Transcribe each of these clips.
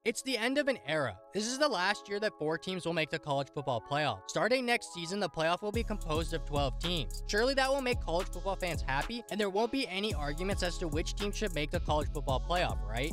It's the end of an era. This is the last year that 4 teams will make the college football playoff. Starting next season, the playoff will be composed of 12 teams. Surely that will make college football fans happy, and there won't be any arguments as to which team should make the college football playoff, right?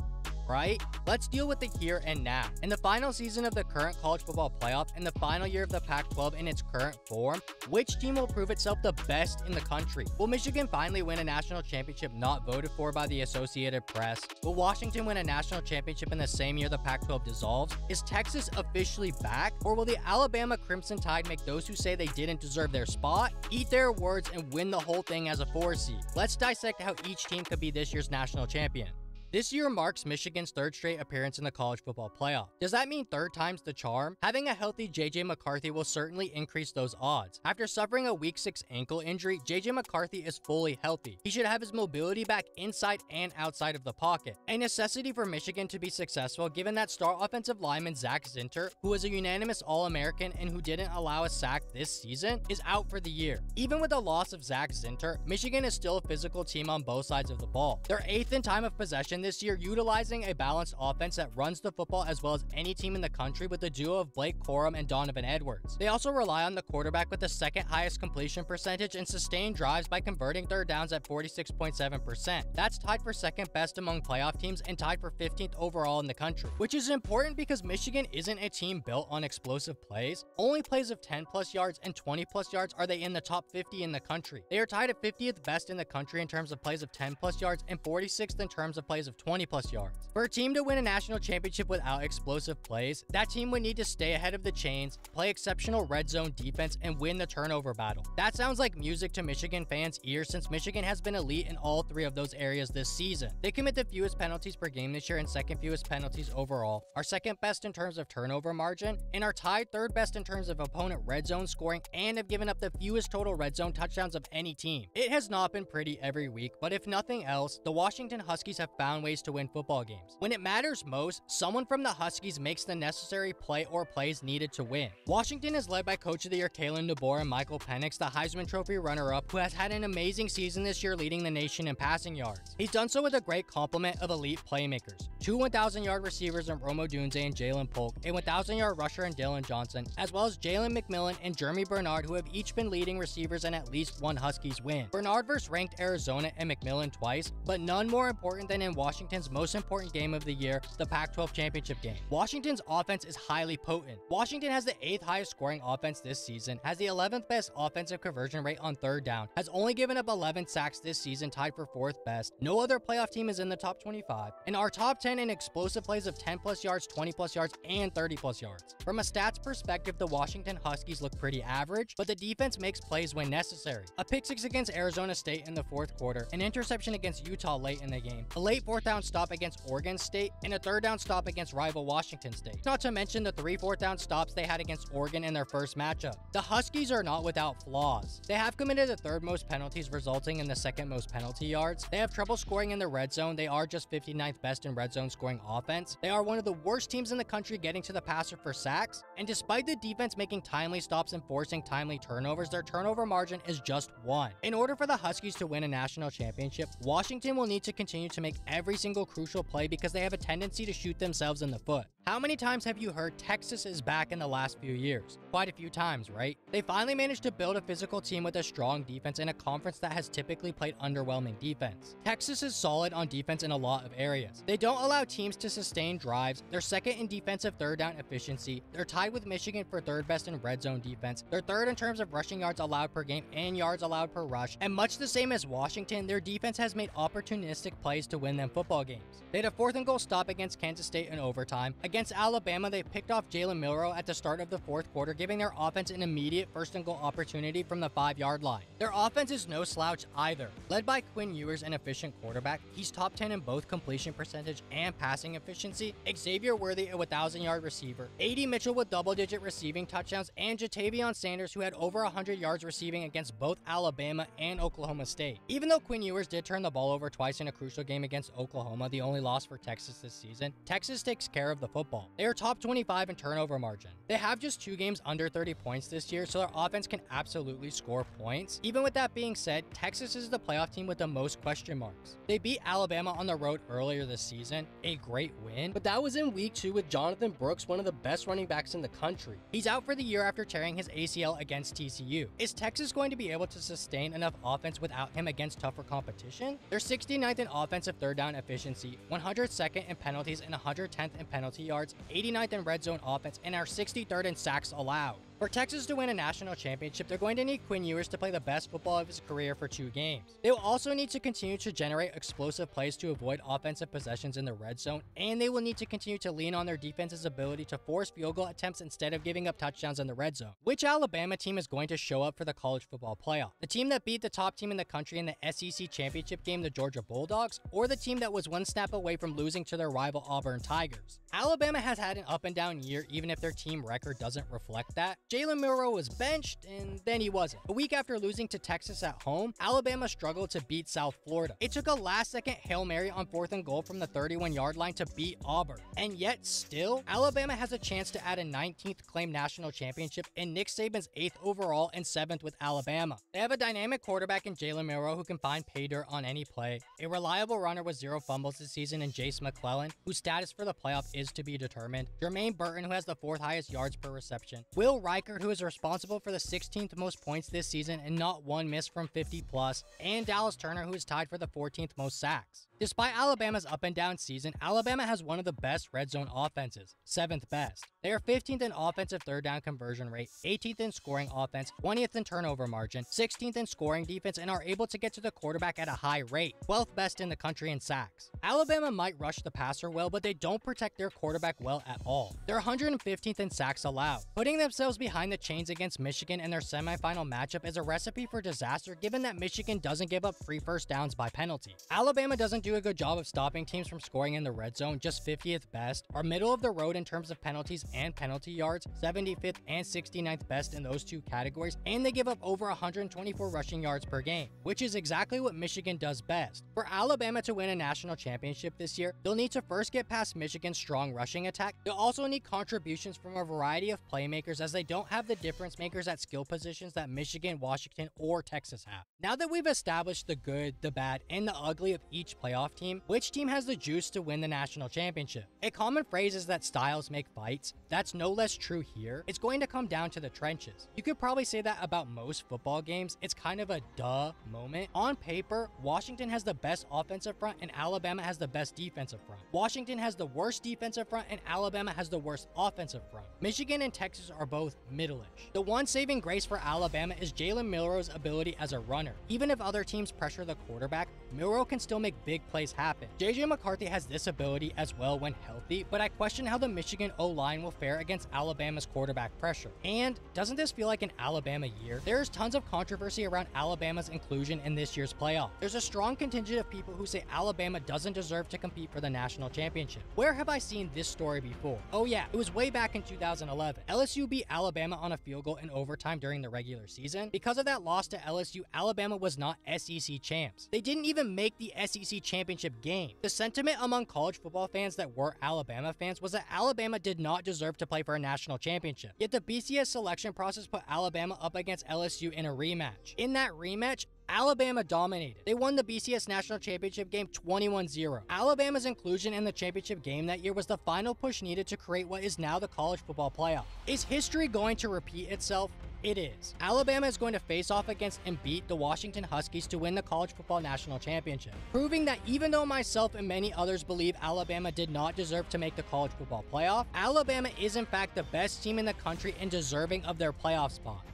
Let's deal with the here and now. In the final season of the current college football playoff and the final year of the Pac-12 in its current form, which team will prove itself the best in the country? Will Michigan finally win a national championship not voted for by the Associated Press? Will Washington win a national championship in the same year the Pac-12 dissolves? Is Texas officially back? Or will the Alabama Crimson Tide make those who say they didn't deserve their spot eat their words and win the whole thing as a 4 seed? Let's dissect how each team could be this year's national champion. This year marks Michigan's 3rd straight appearance in the college football playoff. Does that mean 3rd time's the charm? Having a healthy JJ McCarthy will certainly increase those odds. After suffering a week 6 ankle injury, JJ McCarthy is fully healthy. He should have his mobility back inside and outside of the pocket. A necessity for Michigan to be successful given that star offensive lineman Zach Zinter, who was a unanimous All-American and who didn't allow a sack this season, is out for the year. Even with the loss of Zach Zinter, Michigan is still a physical team on both sides of the ball. They're 8th in time of possession this year, utilizing a balanced offense that runs the football as well as any team in the country with the duo of Blake Corum and Donovan Edwards. They also rely on the quarterback with the 2nd highest completion percentage and sustained drives by converting 3rd downs at 46.7%. That's tied for 2nd best among playoff teams and tied for 15th overall in the country, which is important because Michigan isn't a team built on explosive plays. Only plays of 10 plus yards and 20 plus yards are they in the top 50 in the country. They are tied at 50th best in the country in terms of plays of 10 plus yards and 46th in terms of plays of 20 plus yards. For a team to win a national championship without explosive plays, that team would need to stay ahead of the chains, play exceptional red zone defense, and win the turnover battle. That sounds like music to Michigan fans' ears since Michigan has been elite in all 3 of those areas this season. They commit the fewest penalties per game this year and 2nd fewest penalties overall, are 2nd best in terms of turnover margin, and are tied 3rd best in terms of opponent red zone scoring, and have given up the fewest total red zone touchdowns of any team. It has not been pretty every week, but if nothing else, the Washington Huskies have found ways to win football games. When it matters most, someone from the Huskies makes the necessary play or plays needed to win. Washington is led by Coach of the Year Kalen DeBoer and Michael Penix, the Heisman Trophy runner-up, who has had an amazing season this year leading the nation in passing yards. He's done so with a great complement of elite playmakers. 2 1,000-yard receivers in Rome Odunze and Jalen Polk, a 1,000-yard rusher in Dylan Johnson, as well as Jalen McMillan and Jeremy Bernard, who have each been leading receivers in at least one Huskies win. Bernard versus ranked Arizona and McMillan twice, but none more important than in Washington's most important game of the year, the Pac-12 championship game. Washington's offense is highly potent. Washington has the 8th highest scoring offense this season, has the 11th best offensive conversion rate on 3rd down, has only given up 11 sacks this season, tied for 4th best. No other playoff team is in the top 25, and are top 10 in explosive plays of 10 plus yards, 20 plus yards, and 30 plus yards. From a stats perspective, the Washington Huskies look pretty average, but the defense makes plays when necessary. A pick 6 against Arizona State in the 4th quarter, an interception against Utah late in the game, a late 4th down stop against Oregon State, and a 3rd down stop against rival Washington State. Not to mention the 3 4th down stops they had against Oregon in their first matchup. The Huskies are not without flaws. They have committed the 3rd most penalties, resulting in the 2nd most penalty yards. They have trouble scoring in the red zone. They are just 59th best in red zone scoring offense. They are one of the worst teams in the country getting to the passer for sacks. And despite the defense making timely stops and forcing timely turnovers, their turnover margin is just 1. In order for the Huskies to win a national championship, Washington will need to continue to make every single crucial play because they have a tendency to shoot themselves in the foot. How many times have you heard Texas is back in the last few years? Quite a few times, right? They finally managed to build a physical team with a strong defense in a conference that has typically played underwhelming defense. Texas is solid on defense in a lot of areas. They don't allow teams to sustain drives. They're 2nd in defensive 3rd down efficiency. They're tied with Michigan for 3rd best in red zone defense. They're 3rd in terms of rushing yards allowed per game and yards allowed per rush. And much the same as Washington, their defense has made opportunistic plays to win them football games. They had a 4th and goal stop against Kansas State in overtime. Against Alabama, they picked off Jalen Milroe at the start of the 4th quarter, giving their offense an immediate 1st and goal opportunity from the 5-yard line. Their offense is no slouch either. Led by Quinn Ewers, an efficient quarterback, he's top 10 in both completion percentage and passing efficiency. Xavier Worthy, a 1,000-yard receiver. A.D. Mitchell with double-digit receiving touchdowns, and Jatavion Sanders, who had over 100 yards receiving against both Alabama and Oklahoma State. Even though Quinn Ewers did turn the ball over twice in a crucial game against Oklahoma, the only loss for Texas this season, Texas takes care of the football. football. They are top 25 in turnover margin. They have just 2 games under 30 points this year, so their offense can absolutely score points. Even with that being said, Texas is the playoff team with the most question marks. They beat Alabama on the road earlier this season, a great win, but that was in week 2 with Jonathan Brooks, one of the best running backs in the country. He's out for the year after tearing his ACL against TCU. Is Texas going to be able to sustain enough offense without him against tougher competition? They're 69th in offensive third down efficiency, 102nd in penalties and 110th in penalty yards, 89th in red zone offense, and are 63rd in sacks allowed. For Texas to win a national championship, they're going to need Quinn Ewers to play the best football of his career for 2 games. They will also need to continue to generate explosive plays to avoid offensive possessions in the red zone, and they will need to continue to lean on their defense's ability to force field goal attempts instead of giving up touchdowns in the red zone. Which Alabama team is going to show up for the college football playoff? The team that beat the top team in the country in the SEC championship game, the Georgia Bulldogs, or the team that was one snap away from losing to their rival Auburn Tigers? Alabama has had an up and down year, even if their team record doesn't reflect that. Jalen Milroe was benched, and then he wasn't. A week after losing to Texas at home, Alabama struggled to beat South Florida. It took a last-second Hail Mary on 4th and goal from the 31-yard line to beat Auburn. And yet still, Alabama has a chance to add a 19th claimed national championship and Nick Saban's 8th overall and 7th with Alabama. They have a dynamic quarterback in Jalen Milroe who can find pay dirt on any play, a reliable runner with 0 fumbles this season in Jace McClellan, whose status for the playoff is to be determined, Jermaine Burton, who has the 4th highest yards per reception, Will Reichert, who is responsible for the 16th most points this season and not one miss from 50 plus, and Dallas Turner, who is tied for the 14th most sacks. Despite Alabama's up and down season, Alabama has one of the best red zone offenses, 7th best. They are 15th in offensive third down conversion rate, 18th in scoring offense, 20th in turnover margin, 16th in scoring defense, and are able to get to the quarterback at a high rate, 12th best in the country in sacks. Alabama might rush the passer well, but they don't protect their quarterback well at all. They're 115th in sacks allowed. Putting themselves behind the chains against Michigan in their semifinal matchup is a recipe for disaster, given that Michigan doesn't give up free first downs by penalty. Alabama doesn't do a good job of stopping teams from scoring in the red zone, just 50th best, are middle of the road in terms of penalties and penalty yards, 75th and 69th best in those 2 categories, and they give up over 124 rushing yards per game, which is exactly what Michigan does best. For Alabama to win a national championship this year, they'll need to first get past Michigan's strong rushing attack. They'll also need contributions from a variety of playmakers, as they don't have the difference makers at skill positions that Michigan, Washington, or Texas have. Now that we've established the good, the bad, and the ugly of each playoff team, which team has the juice to win the national championship? A common phrase is that styles make fights. That's no less true here. It's going to come down to the trenches. You could probably say that about most football games. It's kind of a duh moment. On paper, Washington has the best offensive front and Alabama has the best defensive front. Washington has the worst defensive front and Alabama has the worst offensive front. Michigan and Texas are both middle-ish. The one saving grace for Alabama is Jalen Milroe's ability as a runner. Even if other teams pressure the quarterback, Milroe can still make big plays happen. JJ McCarthy has this ability as well when healthy, but I question how the Michigan O-line will fare against Alabama's quarterback pressure. And doesn't this feel like an Alabama year? There's tons of controversy around Alabama's inclusion in this year's playoff. There's a strong contingent of people who say Alabama doesn't deserve to compete for the national championship. Where have I seen this story before? Oh yeah, it was way back in 2011. LSU beat Alabama on a field goal in overtime during the regular season. Because of that loss to LSU, Alabama was not SEC champs. They didn't even make the SEC championship game. The sentiment among college football fans that were Alabama fans was that Alabama did not deserve to play for a national championship. Yet the BCS selection process put Alabama up against LSU in a rematch. In that rematch, Alabama dominated. They won the BCS National Championship game 21-0. Alabama's inclusion in the championship game that year was the final push needed to create what is now the college football playoff. Is history going to repeat itself? It is. Alabama is going to face off against and beat the Washington Huskies to win the college football national championship, proving that even though myself and many others believe Alabama did not deserve to make the college football playoff, Alabama is in fact the best team in the country and deserving of their playoff spot.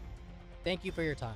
Thank you for your time.